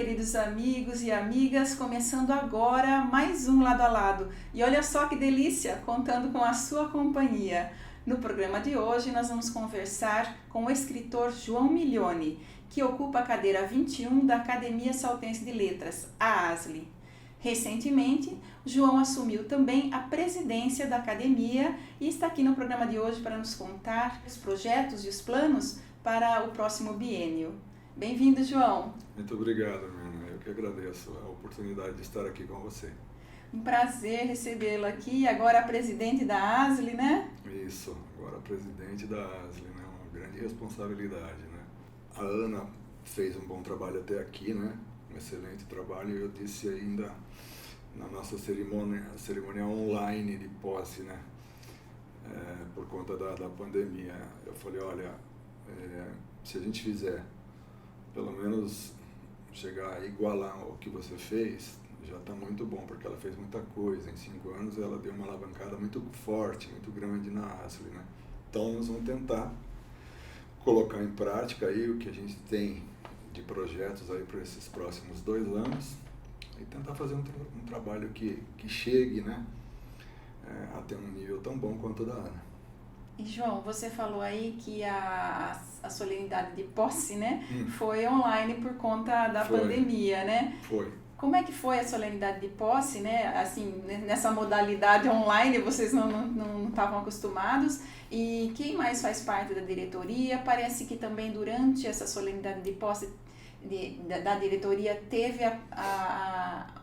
queridos amigos e amigas, começando agora mais um Lado a Lado. E olha só que delícia, contando com a sua companhia. No programa de hoje nós vamos conversar com o escritor João Milioni, que ocupa a cadeira 21 da Academia Saltense de Letras, a ASLE. Recentemente, João assumiu também a presidência da academia e está aqui no programa de hoje para nos contar os projetos e os planos para o próximo biênio. Bem-vindo, João. Muito obrigado, Mirna. Eu que agradeço a oportunidade de estar aqui com você. Um prazer recebê-lo aqui, agora presidente da ASLE, né? Isso, agora presidente da ASLE, né? Uma grande responsabilidade, né? A Ana fez um bom trabalho até aqui, né? Um excelente trabalho. Eu disse ainda na nossa cerimônia online de posse, né? Por conta da pandemia. Eu falei, olha, se a gente fizer pelo menos chegar a igualar o que você fez, já está muito bom, porque ela fez muita coisa. Em 5 anos ela deu uma alavancada muito forte, muito grande na ASLE, né? Então nós vamos tentar colocar em prática aí o que a gente tem de projetos aí para esses próximos 2 anos e tentar fazer um trabalho que chegue, né, a ter um nível tão bom quanto o da Ana. E João, você falou aí que a solenidade de posse, né, foi online por conta da pandemia, né? Foi. Como é que foi a solenidade de posse, né? Assim, nessa modalidade online, vocês não estavam acostumados. E quem mais faz parte da diretoria? Parece que também durante essa solenidade de posse da diretoria teve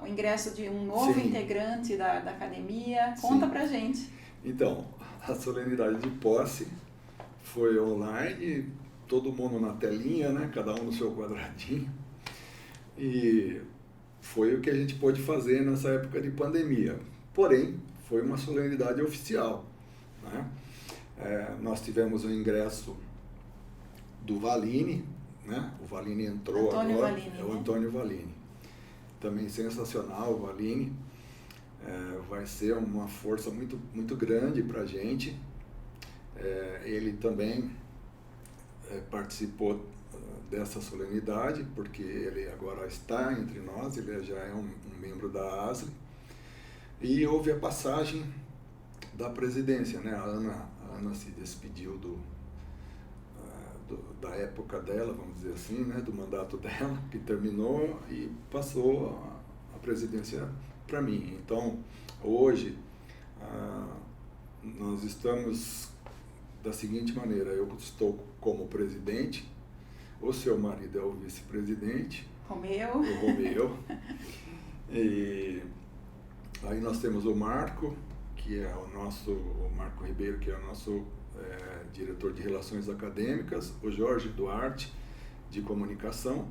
o ingresso de um novo integrante da academia. Conta pra gente. Então, a solenidade de posse foi online, todo mundo na telinha, né? Cada um no seu quadradinho. E foi o que a gente pôde fazer nessa época de pandemia. Porém, foi uma solenidade oficial, né? Nós tivemos o ingresso do Valine, né? O Valine entrou Antônio agora. Valine, é o Antônio Valine. Também sensacional o Valine. Vai ser uma força muito, muito grande para a gente. Ele também participou dessa solenidade, porque ele agora está entre nós, ele já é um membro da ASLE. E houve a passagem da presidência, né? A Ana se despediu da época dela, vamos dizer assim, né? Do mandato dela, que terminou, e passou a presidência para mim. Então, hoje, nós estamos da seguinte maneira: eu estou como presidente, o seu marido é o vice-presidente, Romeu. o Romeu, e aí nós temos o Marco, que é o Marco Ribeiro, que é o nosso diretor de Relações Acadêmicas, o Jorge Duarte, de Comunicação.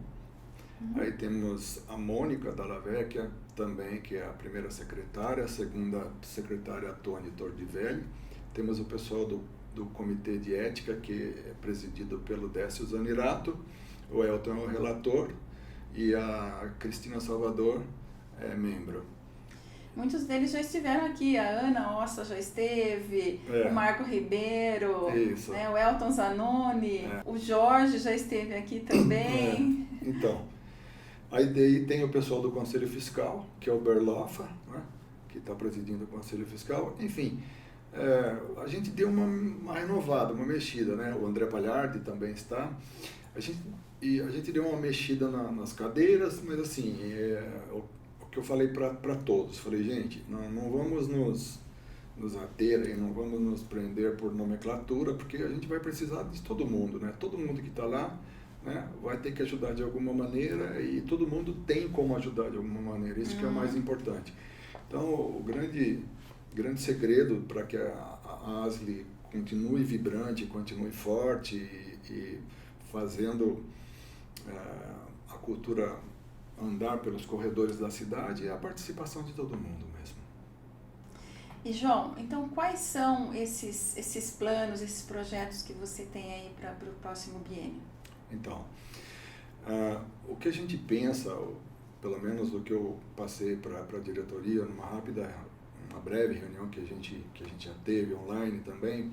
Aí temos a Mônica Dallavecchia também, que é a primeira secretária, a segunda secretária, a Tony Tordivelli. Temos o pessoal do Comitê de Ética, que é presidido pelo Décio Zanirato, o Elton é o relator e a Cristina Salvador é membro. Muitos deles já estiveram aqui, a Ana Ossa já esteve, o Marco Ribeiro, né, o Elton Zanoni, o Jorge já esteve aqui também. Então, aí daí tem o pessoal do Conselho Fiscal, que é o Berloffa, né, que está presidindo o Conselho Fiscal. Enfim, a gente deu uma renovada, uma mexida, né? O André Palhardi também está. A gente deu uma mexida nas cadeiras, mas assim, o que eu falei para todos, falei, gente, não vamos nos ater e não vamos nos prender por nomenclatura, porque a gente vai precisar de todo mundo, né? Todo mundo que está lá, né, vai ter que ajudar de alguma maneira, e todo mundo tem como ajudar de alguma maneira, isso que é o mais importante. Então, o grande segredo para que a ASLE continue vibrante, continue forte e fazendo a cultura andar pelos corredores da cidade é a participação de todo mundo mesmo. E João, então quais são esses planos, esses projetos que você tem aí para o próximo biênio? Então, o que a gente pensa, pelo menos o que eu passei para a diretoria numa breve reunião que a gente já teve online também,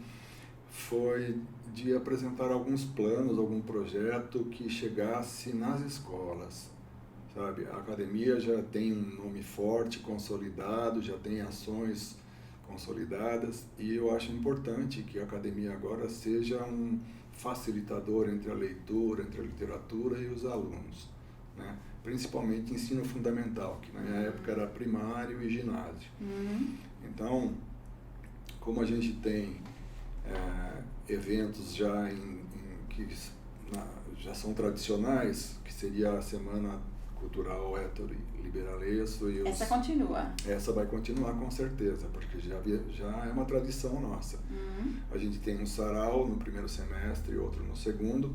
foi de apresentar alguns planos, algum projeto que chegasse nas escolas, sabe? A academia já tem um nome forte, consolidado, já tem ações consolidadas, e eu acho importante que a academia agora seja um facilitador entre a leitura, entre a literatura e os alunos, né? Principalmente ensino fundamental, que na minha época era primário e ginásio. Então, como a gente tem eventos já que já são tradicionais, que seria a Semana Cultural Hétero e Liberaleço. Essa continua? Essa vai continuar com certeza, porque já é uma tradição nossa. A gente tem um sarau no primeiro semestre e outro no segundo,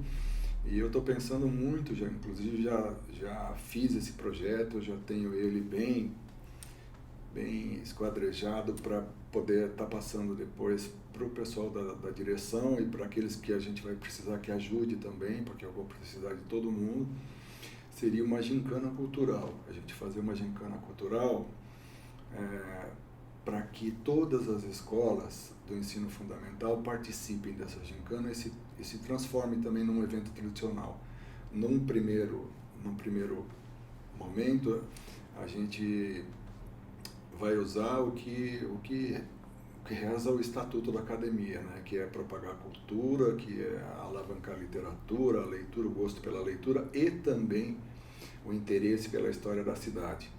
e eu estou pensando muito, inclusive já fiz esse projeto, eu já tenho ele bem esquadrejado para poder estar passando depois para o pessoal da direção e para aqueles que a gente vai precisar que ajude também, porque eu vou precisar de todo mundo. Seria uma gincana cultural, a gente fazer uma gincana cultural para que todas as escolas do ensino fundamental participem dessa gincana e se transforme também num evento tradicional. Num primeiro momento, a gente vai usar o que reza o Estatuto da Academia, né? Que é propagar a cultura, que é alavancar a literatura, a leitura, o gosto pela leitura e também o interesse pela história da cidade.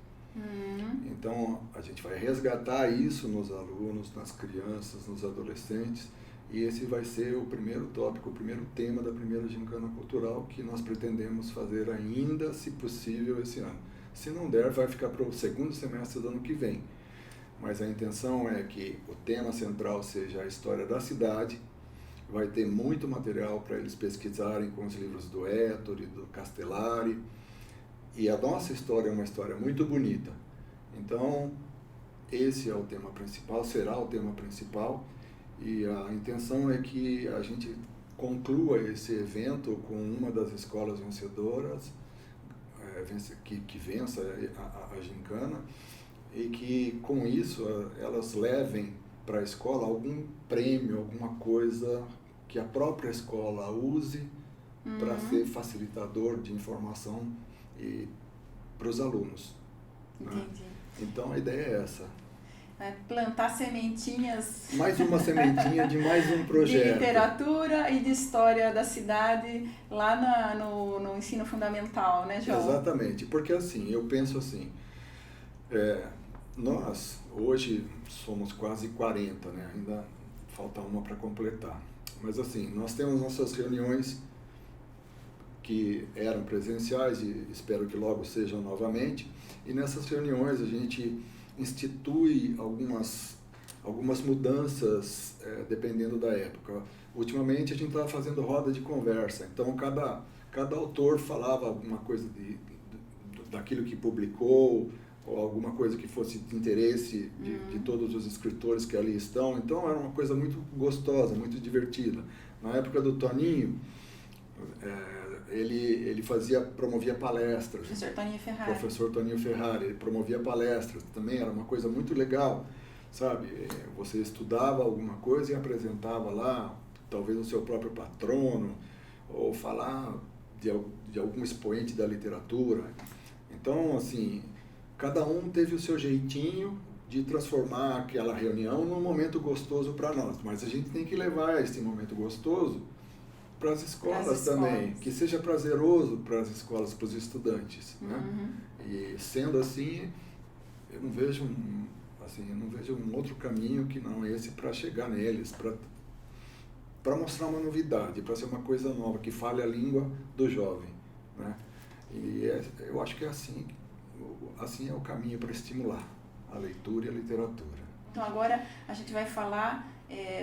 Então, a gente vai resgatar isso nos alunos, nas crianças, nos adolescentes, e esse vai ser o primeiro tópico, o primeiro tema da primeira gincana cultural que nós pretendemos fazer ainda, se possível, esse ano. Se não der, vai ficar para o segundo semestre do ano que vem. Mas a intenção é que o tema central seja a história da cidade. Vai ter muito material para eles pesquisarem com os livros do Ettore, do Castellari. E a nossa história é uma história muito bonita. Então, esse é o tema principal, será o tema principal. E a intenção é que a gente conclua esse evento com uma das escolas vencedoras, que vença a gincana, e que com isso elas levem para a escola algum prêmio, alguma coisa que a própria escola use para ser facilitador de informação para os alunos. Entendi. Né? Então a ideia é essa. Plantar sementinhas. Mais uma sementinha de mais um projeto. De literatura e de história da cidade lá no ensino fundamental, né, João? Exatamente, porque assim, eu penso assim, nós hoje somos quase 40, né? Ainda falta uma para completar. Mas assim, nós temos nossas reuniões que eram presenciais e espero que logo sejam novamente. E nessas reuniões a gente institui algumas mudanças dependendo da época. Ultimamente a gente estava fazendo roda de conversa, então cada autor falava alguma coisa daquilo que publicou, ou alguma coisa que fosse de interesse de todos os escritores que ali estão. Então era uma coisa muito gostosa, muito divertida. Na época do Toninho, ele promovia palestras. Professor Toninho Ferrari, ele promovia palestras, também era uma coisa muito legal, sabe? Você estudava alguma coisa e apresentava lá, talvez o seu próprio patrono, ou falar de algum expoente da literatura. Então, assim, cada um teve o seu jeitinho de transformar aquela reunião num momento gostoso para nós, mas a gente tem que levar esse momento gostoso para as escolas também, que seja prazeroso para as escolas, para os estudantes, né? E sendo assim, eu não vejo um outro caminho que não esse para chegar neles, para mostrar uma novidade, para ser uma coisa nova, que fale a língua do jovem, né? E eu acho que assim é o caminho para estimular a leitura e a literatura. Então agora a gente vai falar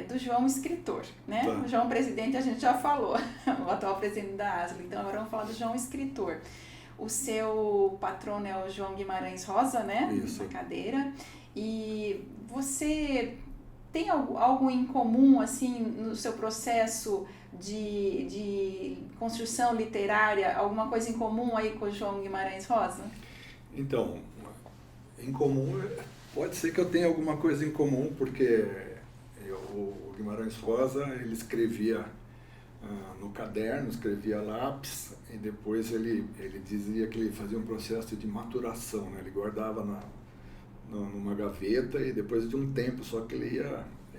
do João escritor, né? Tá. O João presidente a gente já falou, o atual presidente da ASLA. Então agora vamos falar do João escritor. O seu patrono é o João Guimarães Rosa, né? Isso. Na cadeira. E você tem algo em comum, assim, no seu processo de construção literária, alguma coisa em comum aí com o João Guimarães Rosa? Então, em comum, pode ser que eu tenha alguma coisa em comum, porque o Guimarães Rosa, ele escrevia no caderno, escrevia a lápis, e depois ele dizia que ele fazia um processo de maturação, né? Ele guardava numa gaveta e depois de um tempo só que ele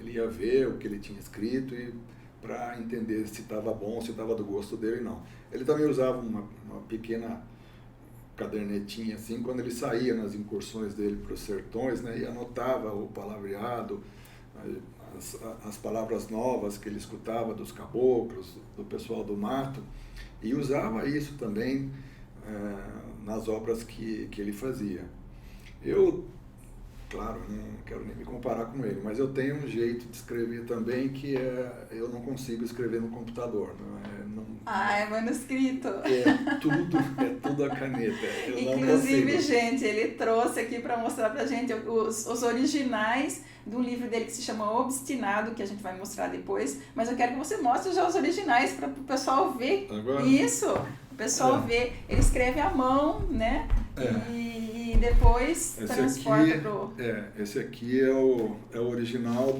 ia ver o que ele tinha escrito e para entender se estava bom, se estava do gosto dele, não. Ele também usava uma pequena cadernetinha assim, quando ele saía nas incursões dele para os sertões, né, e anotava o palavreado, as palavras novas que ele escutava dos caboclos, do pessoal do mato, e usava isso também nas obras que ele fazia. Eu, claro, não quero nem me comparar com ele, mas eu tenho um jeito de escrever também que eu não consigo escrever no computador. É manuscrito. É tudo a caneta. Inclusive, gente, ele trouxe aqui para mostrar pra gente os originais do livro dele que se chama Obstinado, que a gente vai mostrar depois, mas eu quero que você mostre já os originais para o pessoal ver. Agora? Isso, o pessoal ver. Ele escreve à mão, né? E depois transporta pro... Esse aqui é o original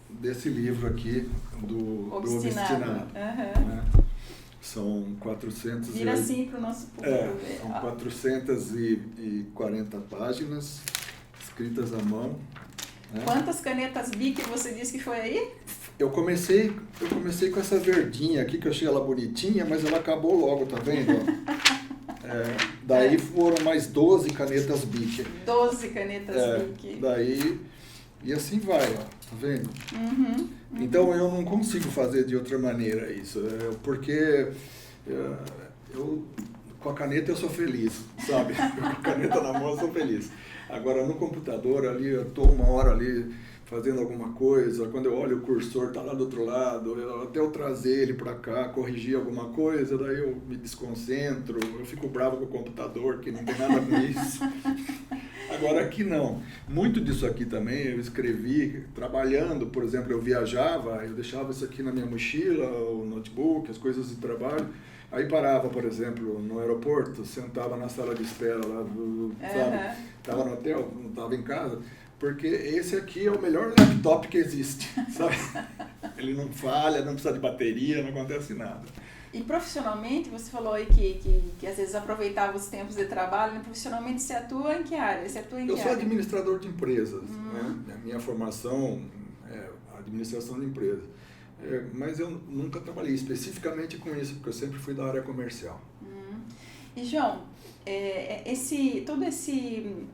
desse livro aqui, do Obstinado. Né? São 400 Vira assim para o nosso público ver. São 440 páginas, escritas à mão. Né? Quantas canetas Bic você disse que foi aí? Eu comecei com essa verdinha aqui, que eu achei ela bonitinha, mas ela acabou logo, tá vendo? Daí foram mais 12 canetas Bic. 12 canetas Bic. Daí, e assim vai, ó, tá vendo? Uhum. Então eu não consigo fazer de outra maneira isso, porque eu com a caneta eu sou feliz, sabe? Com a caneta na mão eu sou feliz. Agora no computador ali, eu estou uma hora ali fazendo alguma coisa, quando eu olho o cursor está lá do outro lado, até eu trazer ele para cá, corrigir alguma coisa, daí eu me desconcentro, eu fico bravo com o computador, que não tem nada com isso. Agora aqui não. Muito disso aqui também eu escrevi trabalhando, por exemplo, eu viajava, eu deixava isso aqui na minha mochila, o notebook, as coisas de trabalho, aí parava, por exemplo, no aeroporto, sentava na sala de espera lá, sabe? Estava no hotel, não estava em casa, porque esse aqui é o melhor laptop que existe, sabe? Ele não falha, não precisa de bateria, não acontece nada. E profissionalmente, você falou aí que às vezes aproveitava os tempos de trabalho, profissionalmente você atua em que área? Eu sou administrador de empresas, né? A minha formação é administração de empresas. Mas eu nunca trabalhei especificamente com isso, porque eu sempre fui da área comercial. E João, todo esse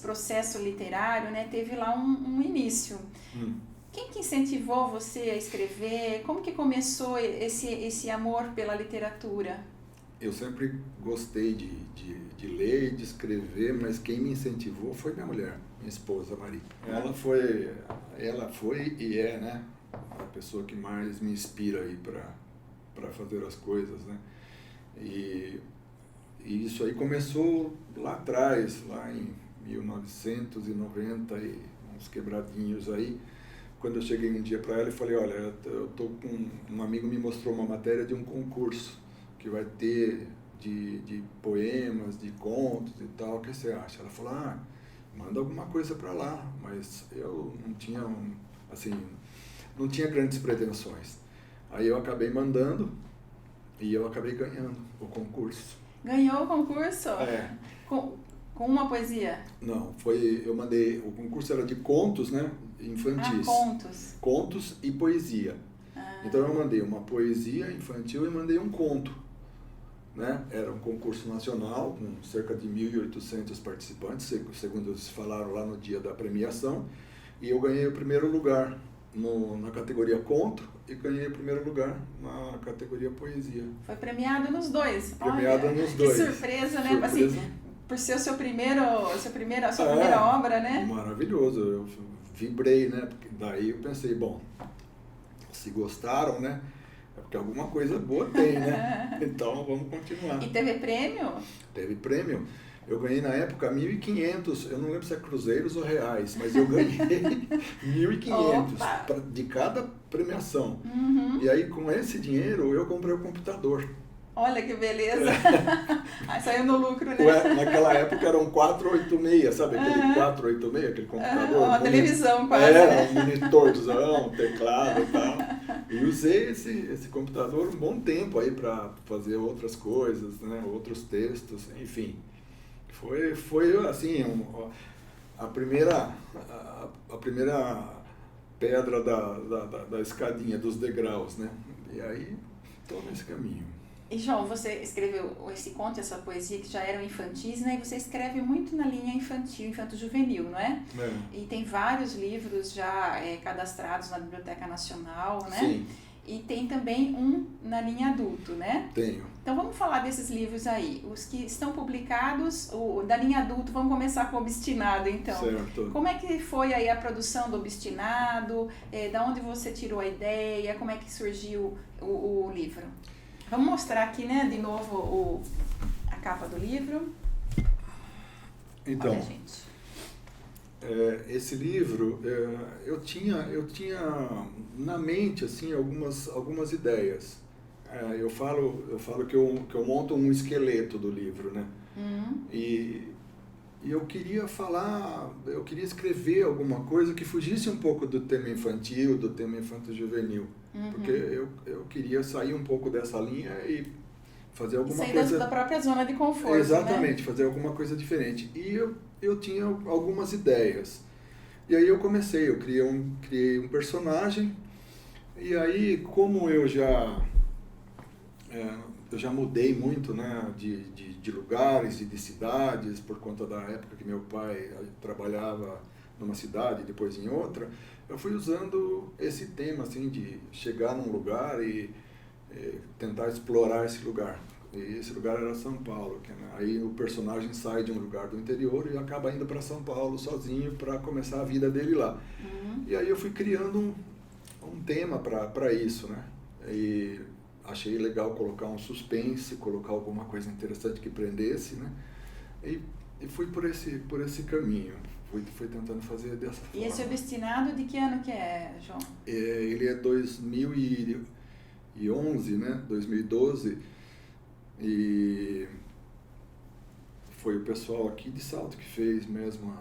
processo literário, né, teve lá um início. Quem que incentivou você a escrever? Como que começou esse amor pela literatura? Eu sempre gostei de ler e de escrever, mas quem me incentivou foi minha mulher, minha esposa, Maria. Ela foi e é, né, a pessoa que mais me inspira aí para fazer as coisas, né? E isso aí começou lá atrás, lá em 1990 e uns quebradinhos aí, quando eu cheguei um dia para ela e falei, olha, eu tô com um amigo me mostrou uma matéria de um concurso que vai ter de poemas, de contos e tal, o que você acha? Ela falou, manda alguma coisa para lá, mas eu não tinha não tinha grandes pretensões. Aí eu acabei mandando e eu acabei ganhando o concurso. Ganhou o concurso? Com uma poesia? Não, eu mandei, o concurso era de contos, né, infantis. Contos. Contos e poesia. Então eu mandei uma poesia infantil e mandei um conto, né? Era um concurso nacional com cerca de 1.800 participantes, segundo eles falaram lá no dia da premiação, e eu ganhei o primeiro lugar na categoria conto e ganhei o primeiro lugar na categoria poesia. Foi premiado nos dois. Premiado nos dois. Que surpresa, né? Assim, por ser a sua primeira obra, né? Maravilhoso, eu vibrei, né? Porque daí eu pensei, bom, se gostaram, né? É porque alguma coisa boa tem, né? Então vamos continuar. E teve prêmio? Teve prêmio. Eu ganhei na época 1.500, eu não lembro se é cruzeiros ou reais, mas eu ganhei 1.500 de cada premiação. E aí com esse dinheiro eu comprei o computador. Olha que beleza! Aí saiu no lucro, né? Naquela época era um 486, sabe aquele 486, aquele computador? Uma televisão quase. Um monitorzão, teclado e tal. E usei esse computador um bom tempo aí para fazer outras coisas, né? Outros textos, enfim. Foi assim, a primeira pedra da escadinha, dos degraus, né? E aí, estou nesse caminho. E João, você escreveu esse conto, essa poesia que já eram infantis, né? E você escreve muito na linha infantil, infanto-juvenil, não é? E tem vários livros já cadastrados na Biblioteca Nacional, né? Sim. E tem também um na linha adulto, né? Tenho. Então vamos falar desses livros aí. Os que estão publicados, da linha adulto, vamos começar com o Obstinado, então. Certo. Como é que foi aí a produção do Obstinado? Da onde você tirou a ideia? Como é que surgiu o livro? Vamos mostrar aqui, né, de novo a capa do livro. Então, olha, gente. Esse livro, eu tinha na mente assim algumas ideias. Eu falo que eu monto um esqueleto do livro, né? E eu queria escrever alguma coisa que fugisse um pouco do tema infantil, do tema infanto-juvenil. Porque eu queria sair um pouco dessa linha e fazer alguma coisa... Sair da própria zona de conforto, exatamente, né? Fazer alguma coisa diferente. E eu tinha algumas ideias. E aí eu criei um personagem. E aí, como eu já mudei muito, né, de lugares e de cidades, por conta da época que meu pai trabalhava numa cidade e depois em outra, eu fui usando esse tema, assim, de chegar num lugar e tentar explorar esse lugar. E esse lugar era São Paulo. Aí o personagem sai de um lugar do interior e acaba indo para São Paulo sozinho para começar a vida dele lá. E aí eu fui criando um tema para isso, né? E achei legal colocar um suspense, colocar alguma coisa interessante que prendesse, né? E fui por esse caminho. Fui tentando fazer dessa forma. E esse Obstinado, de que ano que é, João? Ele é 2011, né? 2012. E foi o pessoal aqui de Salto que fez mesmo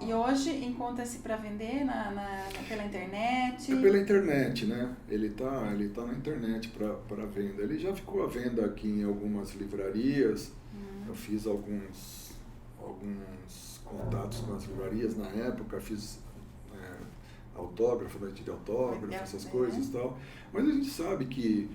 E hoje encontra-se para vender pela internet? É pela internet, né? Ele tá na internet para venda. Ele já ficou à venda aqui em algumas livrarias. Eu fiz alguns contatos com as livrarias na época, fiz autógrafo, noite de autógrafo, essas coisas e tal. Mas a gente sabe que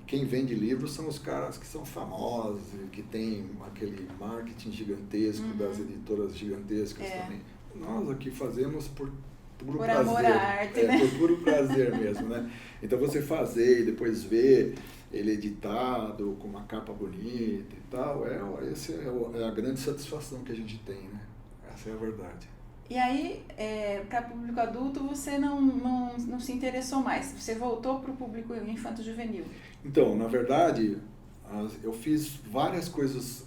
quem vende livros são os caras que são famosos, que tem aquele marketing gigantesco das editoras gigantescas também. Nós aqui fazemos por puro prazer. Por amor à arte, né? Por puro prazer mesmo, né? Então você fazer e depois ver ele editado, com uma capa bonita e tal, essa é a grande satisfação que a gente tem, né? Essa é a verdade. E aí, para público adulto, você não se interessou mais, você voltou para o público infanto-juvenil. Então, na verdade, eu fiz várias coisas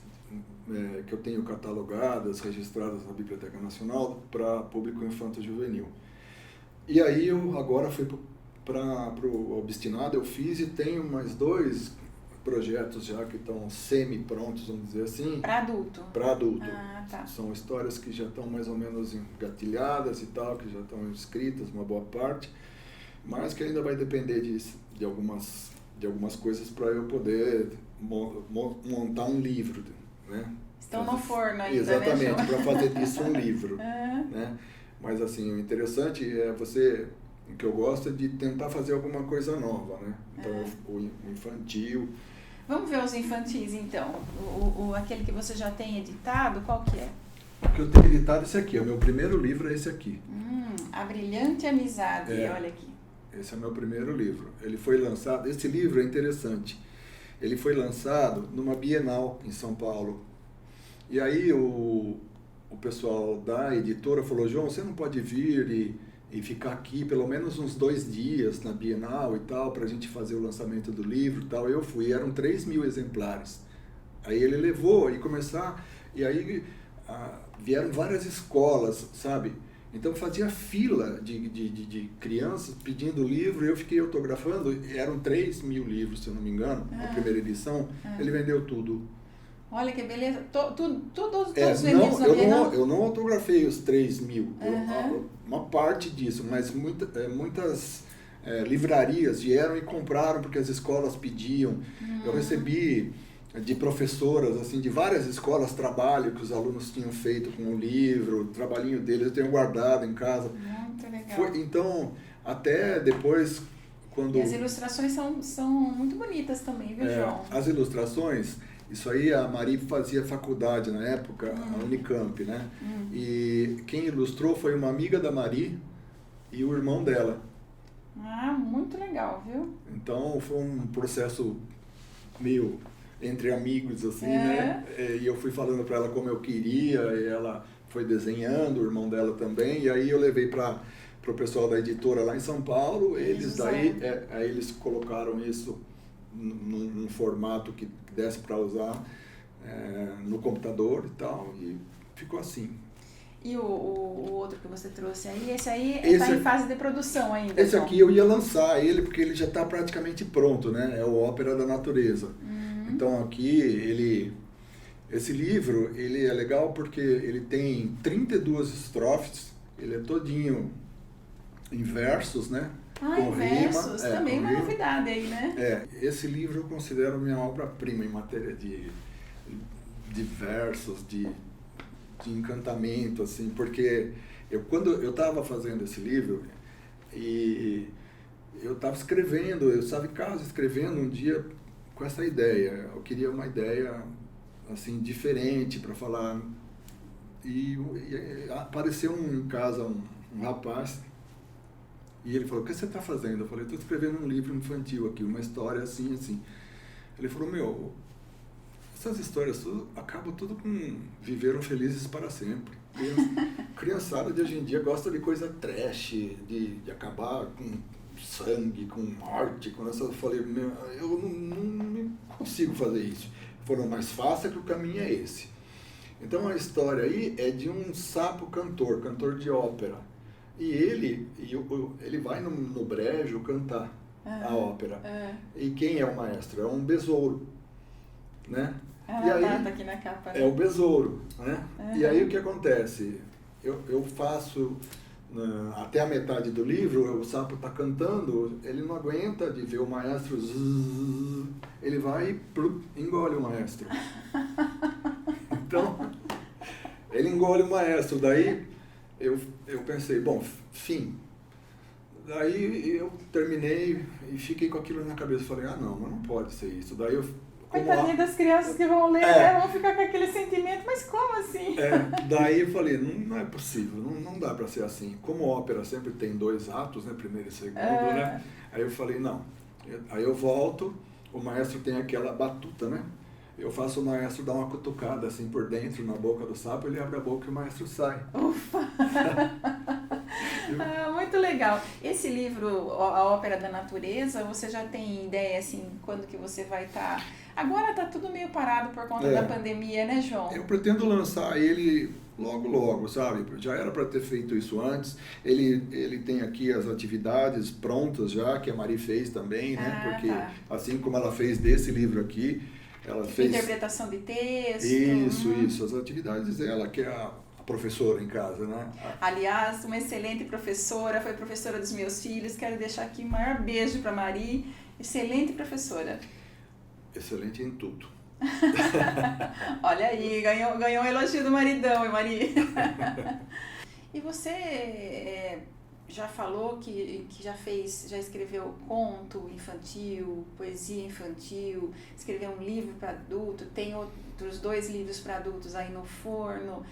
que eu tenho catalogadas, registradas na Biblioteca Nacional para público infanto-juvenil. E aí eu agora fui para o Obstinado, eu fiz e tenho mais 2 projetos já que estão semi-prontos, vamos dizer assim. Para adulto? Para adulto. Ah, tá. São histórias que já estão mais ou menos engatilhadas e tal, que já estão escritas, uma boa parte, mas que ainda vai depender de algumas coisas para eu poder montar um livro, né? Estão no forno ainda, exatamente, né, para fazer disso um livro, né? Mas assim, o interessante é o que eu gosto é de tentar fazer alguma coisa nova, né? Então, o infantil. Vamos ver os infantis, então. Aquele que você já tem editado, qual que é? O que eu tenho editado é esse aqui, o meu primeiro livro é esse aqui. A Brilhante Amizade, olha aqui. Esse é o meu primeiro livro. Ele foi lançado, esse livro é interessante, ele foi lançado numa Bienal em São Paulo. E aí o pessoal da editora falou, João, você não pode vir e ficar aqui pelo menos uns 2 dias na Bienal e tal, para a gente fazer o lançamento do livro e tal. Eu fui, eram 3.000 exemplares. Aí ele levou e aí vieram várias escolas, sabe? Então fazia fila de crianças pedindo livro, eu fiquei autografando, eram 3.000 livros, se eu não me engano, na primeira edição, ele vendeu tudo. Olha que beleza. Todos os vendidos na não, Bienal? eu não autografei os 3.000, Uhum. uma parte disso, mas muitas livrarias vieram e compraram porque as escolas pediam. Eu recebi de professoras, assim, de várias escolas, trabalho que os alunos tinham feito com o livro, o trabalhinho deles, eu tenho guardado em casa. Muito legal. Então, até depois, quando... E as ilustrações são muito bonitas também, viu, João? As ilustrações, isso aí a Mari fazia faculdade na época, a Unicamp, né? E quem ilustrou foi uma amiga da Mari e o irmão dela. Ah, muito legal, viu? Então foi um processo meio entre amigos, assim, né? E eu fui falando para ela como eu queria, e ela foi desenhando, o irmão dela também, e aí eu levei para o pessoal da editora lá em São Paulo, eles aí eles colocaram isso num formato que desse para usar no computador e tal, e ficou assim. E o outro que você trouxe aí, esse aí está em fase de produção ainda? Esse aqui eu ia lançar ele porque ele já está praticamente pronto, né? É o Ópera da Natureza. Então aqui esse livro ele é legal porque ele tem 32 estrofes, ele é todinho em versos, né? Com versos, rima, também uma novidade aí, né? Esse livro eu considero minha obra-prima em matéria de versos, de encantamento, assim, porque quando eu estava fazendo esse livro e eu estava escrevendo, eu estava em casa escrevendo um dia com essa ideia, eu queria uma ideia assim diferente para falar e apareceu em casa um rapaz e ele falou: o que você está fazendo? Eu falei: estou escrevendo um livro infantil aqui, uma história assim, assim. Ele falou: meu, essas histórias acabam tudo com viveram felizes para sempre. Criançada de hoje em dia gosta de coisa trash, de acabar com sangue, com morte, com essa. Eu falei: meu, eu não consigo fazer isso. Falou: mais fácil que o caminho é esse. Então a história aí é de um sapo cantor de ópera. E ele vai no brejo cantar a ópera. E quem é o maestro? É um besouro, né? E aí, tá aqui na capa, né? É o besouro, né? E aí o que acontece? Eu faço, até a metade do livro, o sapo está cantando, ele não aguenta de ver o maestro, ele vai e engole o maestro. Então, ele engole o maestro, daí eu pensei, bom, fim. Daí eu terminei e fiquei com aquilo na cabeça, falei: ah não, mas não pode ser isso. Daí eu... Coitadinha das crianças que vão ler, né? Vão ficar com aquele sentimento, mas como assim? Daí eu falei: não é possível, não dá para ser assim. Como ópera sempre tem 2 atos, né? Primeiro e segundo, né? Aí eu falei: não. Aí eu volto, o maestro tem aquela batuta, né? Eu faço o maestro dar uma cutucada assim por dentro na boca do sapo, ele abre a boca e o maestro sai. Ufa! Muito legal. Esse livro, A Ópera da Natureza, você já tem ideia, assim, quando que você vai estar... Agora está tudo meio parado por conta da pandemia, né, João? Eu pretendo lançar ele logo, sabe? Já era para ter feito isso antes. Ele tem aqui as atividades prontas já, que a Mari fez também, né? Porque assim como ela fez desse livro aqui, ela fez... Interpretação de texto. Isso. As atividades dela, que é a professora em casa, né? Aliás, uma excelente professora, foi professora dos meus filhos. Quero deixar aqui um maior beijo para a Mari. Excelente professora. Excelente em tudo. Olha aí, ganhou um elogio do maridão, hein, Mari? E você já falou que já escreveu conto infantil, poesia infantil, escreveu um livro para adulto, tem outros 2 livros para adultos aí no forno.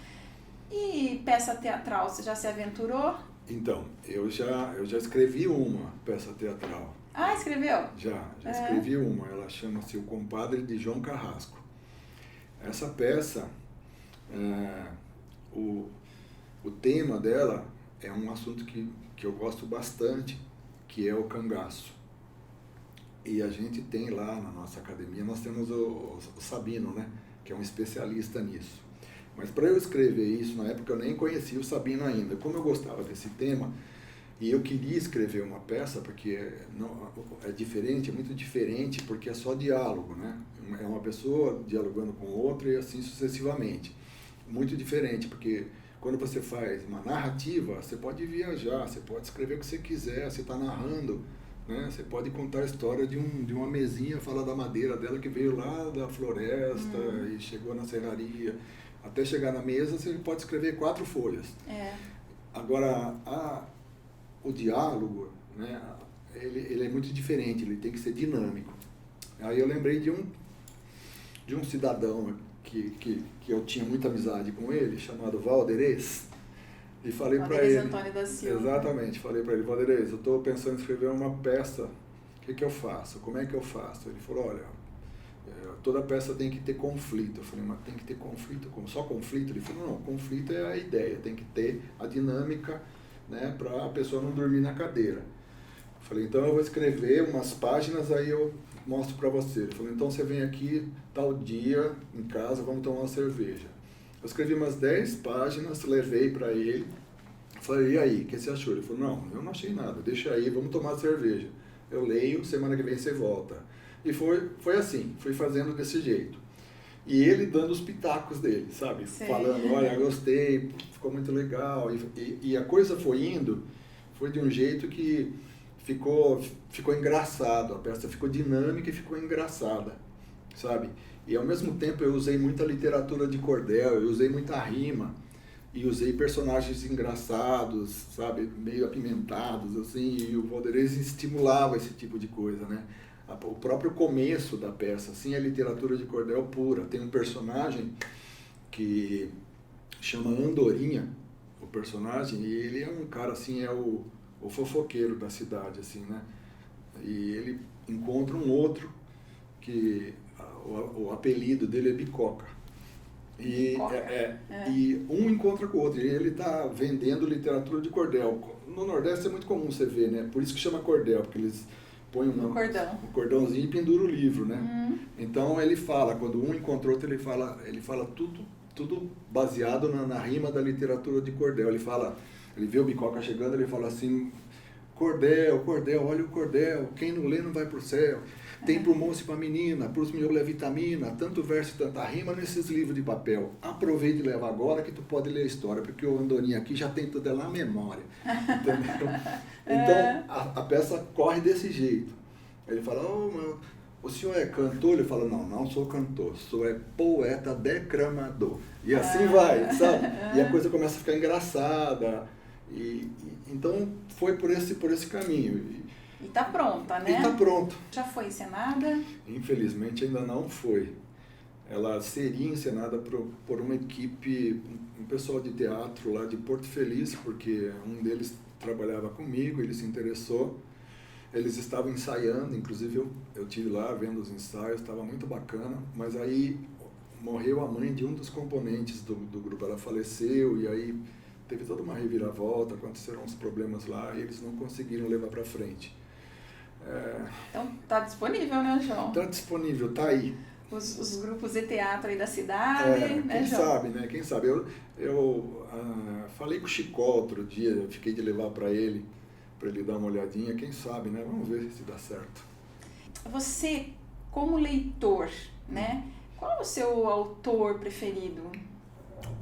E peça teatral, você já se aventurou? Então, eu já escrevi uma peça teatral. Ah, escreveu? Já escrevi uma, ela chama-se O Compadre de João Carrasco. Essa peça, o tema dela é um assunto que eu gosto bastante, que é o cangaço. E a gente tem lá na nossa academia, nós temos o Sabino, né, que é um especialista nisso. Mas para eu escrever isso, na época eu nem conhecia o Sabino ainda. Como eu gostava desse tema, E eu queria escrever uma peça porque é diferente, é muito diferente, porque é só diálogo, né? É uma pessoa dialogando com outra e assim sucessivamente. Muito diferente, porque quando você faz uma narrativa, você pode viajar, você pode escrever o que você quiser, você está narrando, né? Você pode contar a história de uma mesinha, falar da madeira dela que veio lá da floresta e chegou na serraria. Até chegar na mesa, você pode escrever 4 folhas. Agora, o diálogo, né, ele é muito diferente, ele tem que ser dinâmico. Aí eu lembrei de um cidadão que eu tinha muita amizade com ele, chamado Valderez, e falei para ele... Antônio da Silva. Exatamente, falei para ele, Valderez, eu estou pensando em escrever uma peça, o que eu faço? Como é que eu faço? Ele falou, olha, toda peça tem que ter conflito. Eu falei, mas tem que ter conflito? Como só conflito? Ele falou, não, conflito é a ideia, tem que ter a dinâmica, né, para a pessoa não dormir na cadeira. Eu falei, então eu vou escrever umas páginas, aí eu mostro para você. Ele falou, então você vem aqui tal dia em casa, vamos tomar uma cerveja. Eu escrevi umas 10 páginas, levei para ele, falei, e aí, o que você achou? Ele falou, não, eu não achei nada, deixa aí, vamos tomar cerveja. Eu leio, semana que vem você volta. E foi assim, fui fazendo desse jeito. E ele dando os pitacos dele, sabe? Sim. Falando, olha, gostei, ficou muito legal. E a coisa foi indo, foi de um jeito que ficou engraçado. A peça ficou dinâmica e ficou engraçada, sabe? E ao mesmo tempo eu usei muita literatura de cordel, eu usei muita rima. E usei personagens engraçados, sabe? Meio apimentados, assim. E o Valderez estimulava esse tipo de coisa, né? O próprio começo da peça, assim, é literatura de cordel pura. Tem um personagem que chama Andorinha, o personagem, e ele é um cara, assim, é o fofoqueiro da cidade, assim, né? E ele encontra um outro que o apelido dele é Bicoca. E um encontra com o outro, e ele está vendendo literatura de cordel. No Nordeste é muito comum você ver, né? Por isso que chama cordel, porque eles põe um cordãozinho e pendura o livro, né? Então ele fala, quando um encontra outro, ele fala tudo baseado na rima da literatura de cordel. Ele vê o Bicoca chegando, ele fala assim, cordel, olha o cordel, quem não lê não vai pro céu. Tem pro moço e pra menina, pros miolo é vitamina, tanto verso e tanta rima nesses livros de papel. Aproveita e leva agora que tu pode ler a história, porque o Andorinha aqui já tem tudo lá na memória. Entendeu? Então, a peça corre desse jeito. Ele fala, o senhor é cantor? Ele fala, não sou cantor, sou poeta declamador. E assim vai, sabe? E a coisa começa a ficar engraçada. Então, foi por esse caminho. E tá pronta, né? E tá pronto. Já foi encenada? Infelizmente ainda não foi. Ela seria encenada por uma equipe, um pessoal de teatro lá de Porto Feliz, porque um deles trabalhava comigo, ele se interessou. Eles estavam ensaiando, inclusive eu tive lá vendo os ensaios, estava muito bacana, mas aí morreu a mãe de um dos componentes do grupo, ela faleceu e aí teve toda uma reviravolta, aconteceram uns problemas lá e eles não conseguiram levar para frente. Então tá disponível, né, João? Tá disponível, tá aí. Os grupos de teatro aí da cidade, né, quem João? sabe, né? Quem sabe? Eu falei com o Chicó outro dia, eu fiquei de levar para ele dar uma olhadinha, quem sabe, né? Vamos ver se dá certo. Você, como leitor, né? Qual é o seu autor preferido?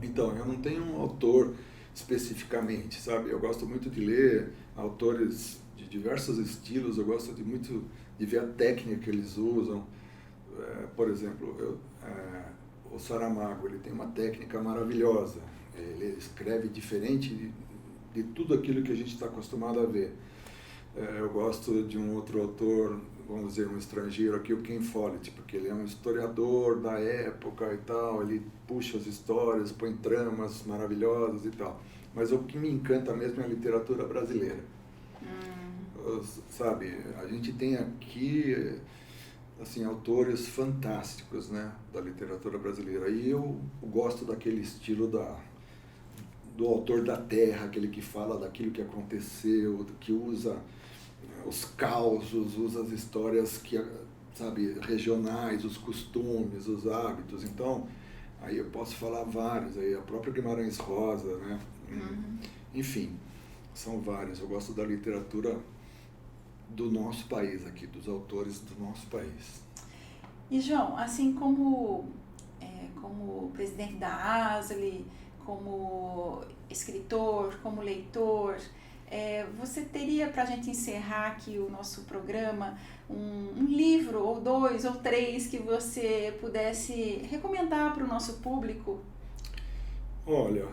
Então, eu não tenho um autor especificamente, sabe? Eu gosto muito de ler autores de diversos estilos, eu gosto muito de ver a técnica que eles usam. Por exemplo, o Saramago, ele tem uma técnica maravilhosa, ele escreve diferente de tudo aquilo que a gente está acostumado a ver. Eu gosto de um outro autor, vamos dizer, um estrangeiro aqui, o Ken Follett, porque ele é um historiador da época e tal, ele puxa as histórias, põe tramas maravilhosas e tal. Mas o que me encanta mesmo é a literatura brasileira. Sabe, a gente tem aqui, assim, autores fantásticos, né, da literatura brasileira. E eu gosto daquele estilo do autor da terra, aquele que fala daquilo que aconteceu, que usa os causos, usa as histórias que, sabe, regionais, os costumes, os hábitos. Então, aí eu posso falar vários, aí a própria Guimarães Rosa, né? Enfim, são vários. Eu gosto da literatura do nosso país aqui, dos autores do nosso país. E João, assim como presidente da ASLE, como escritor, como leitor, você teria, para a gente encerrar aqui o nosso programa, um livro, ou 2, ou 3, que você pudesse recomendar para o nosso público? Olha,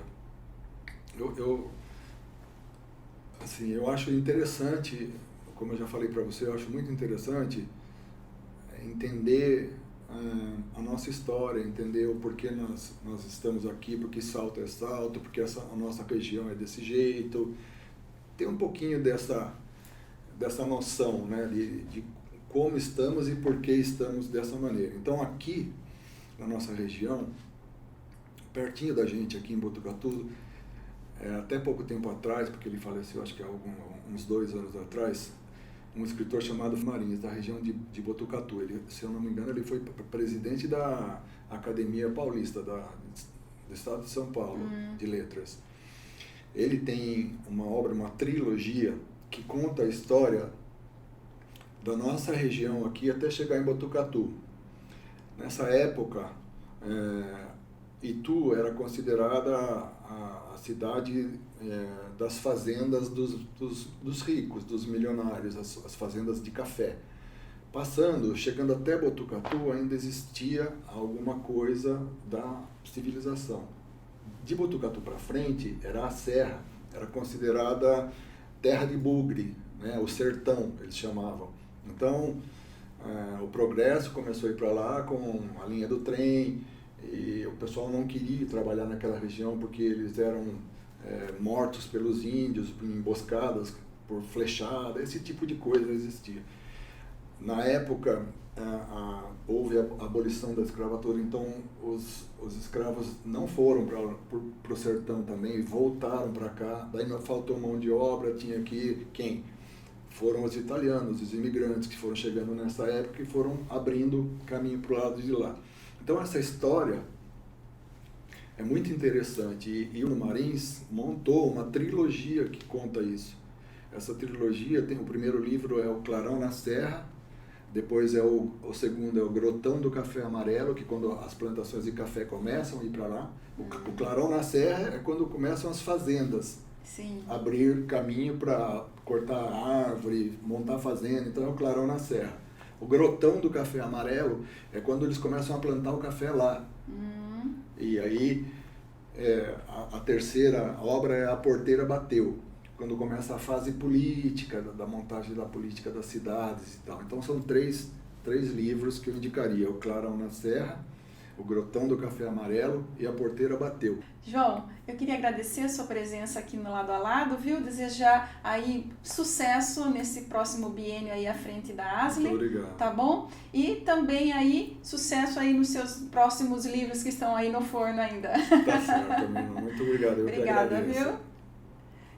eu acho interessante, como eu já falei para você, eu acho muito interessante entender a nossa história, entender o porquê nós estamos aqui, porque Salto é Salto, porque a nossa região é desse jeito. Ter um pouquinho dessa noção, né, de como estamos e por que estamos dessa maneira. Então aqui, na nossa região, pertinho da gente, aqui em Botucatu, até pouco tempo atrás, porque ele faleceu acho que há uns 2 anos atrás, um escritor chamado Marins, da região de Botucatu. Ele, se eu não me engano, ele foi presidente da Academia Paulista do Estado de São Paulo, de Letras. Ele tem uma obra, uma trilogia, que conta a história da nossa região aqui até chegar em Botucatu. Nessa época, Itu era considerada a cidade das fazendas dos ricos, dos milionários, as fazendas de café. Chegando até Botucatu, ainda existia alguma coisa da civilização. De Botucatu para frente, era a serra, era considerada terra de bugre, né? O sertão, eles chamavam. Então, o progresso começou a ir para lá com a linha do trem, e o pessoal não queria trabalhar naquela região porque eles eram mortos pelos índios, por emboscadas, por flechada, esse tipo de coisa existia. Na época, houve a abolição da escravatura, então os escravos não foram para o sertão também, voltaram para cá, daí não faltou mão de obra, tinha aqui quem? Foram os italianos, os imigrantes que foram chegando nessa época e foram abrindo caminho para o lado de lá. Então essa história é muito interessante e o Marins montou uma trilogia que conta isso. Essa trilogia tem o primeiro livro é o Clarão na Serra, depois o segundo é o Grotão do Café Amarelo, que quando as plantações de café começam a ir para lá. O Clarão na Serra é quando começam as fazendas. Sim. Abrir caminho para cortar árvore, montar fazenda, então é o Clarão na Serra. O Grotão do Café Amarelo é quando eles começam a plantar o café lá. E aí, a terceira obra é A Porteira Bateu, quando começa a fase política, da montagem da política das cidades e tal. Então são três livros que eu indicaria: o Clarão na Serra, o Grotão do Café Amarelo e A Porteira Bateu. João, eu queria agradecer a sua presença aqui no Lado a Lado, viu? Desejar aí sucesso nesse próximo biênio aí à frente da ASLE. Muito obrigado. Tá bom? E também aí sucesso aí nos seus próximos livros que estão aí no forno ainda. Tá certo, amigo. Muito obrigado. Obrigada, viu?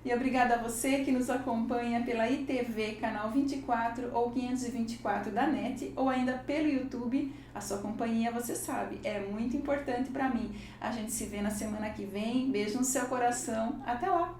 E obrigada a você que nos acompanha pela ITV, canal 24 ou 524 da NET, ou ainda pelo YouTube. A sua companhia, você sabe, é muito importante para mim. A gente se vê na semana que vem. Beijo no seu coração. Até lá!